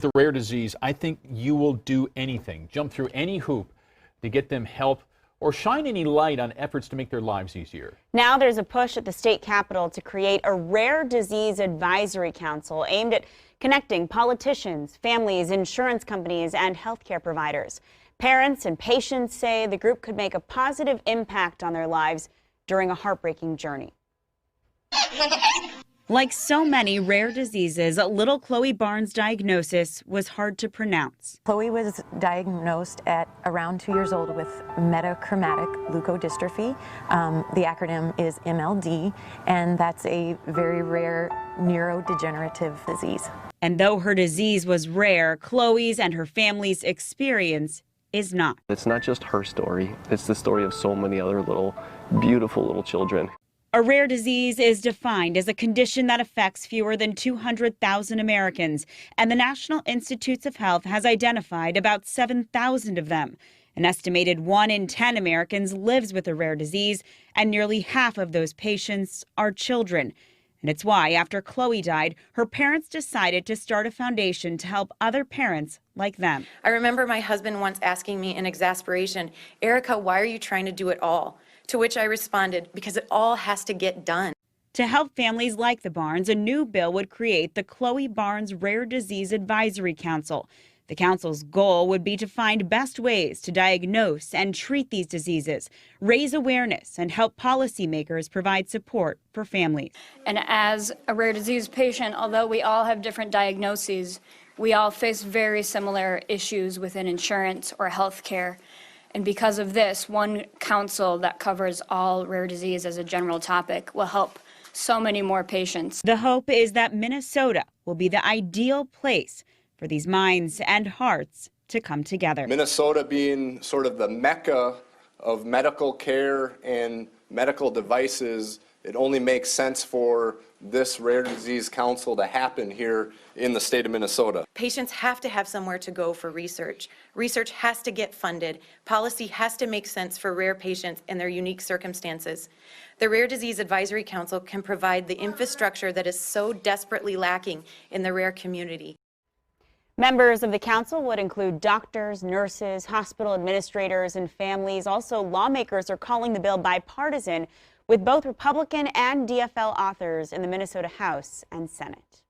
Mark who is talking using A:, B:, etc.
A: The rare disease, I think you will do anything, jump through any hoop to get them help or shine any light on efforts to make their lives easier.
B: Now there's a push at the state capitol to create a rare disease advisory council aimed at connecting politicians, families, insurance companies, and healthcare providers. Parents and patients say the group could make a positive impact on their lives during a heartbreaking journey. Like so many rare diseases, little Chloe Barnes' diagnosis was hard to pronounce.
C: Chloe was diagnosed at around 2 years old with metachromatic leukodystrophy. The acronym is MLD, and that's a very rare neurodegenerative disease.
B: And though her disease was rare, Chloe's and her family's experience is not.
D: It's not just her story, it's the story of so many other beautiful little children.
B: A rare disease is defined as a condition that affects fewer than 200,000 Americans, and the National Institutes of Health has identified about 7,000 of them. An estimated 1 in 10 Americans lives with a rare disease, and nearly half of those patients are children. And it's why, after Chloe died, her parents decided to start a foundation to help other parents like them.
E: I remember my husband once asking me in exasperation, "Erica, why are you trying to do it all?" To which I responded, because it all has to get done.
B: To help families like the Barnes, a new bill would create the Chloe Barnes Rare Disease Advisory Council. The council's goal would be to find best ways to diagnose and treat these diseases, raise awareness, and help policymakers provide support for families.
F: And as a rare disease patient, although we all have different diagnoses, we all face very similar issues within insurance or health care. And because of this, one council that covers all rare disease as a general topic will help so many more patients.
B: The hope is that Minnesota will be the ideal place for these minds and hearts to come together.
G: Minnesota being sort of the mecca of medical care and medical devices, it only makes sense for this Rare Disease Council to happen here in the state of Minnesota.
E: Patients have to have somewhere to go for research. Research has to get funded. Policy has to make sense for rare patients and their unique circumstances. The Rare Disease Advisory Council can provide the infrastructure that is so desperately lacking in the rare community.
B: Members of the council would include doctors, nurses, hospital administrators, and families. Also, lawmakers are calling the bill bipartisan, with both Republican and DFL authors in the Minnesota House and Senate.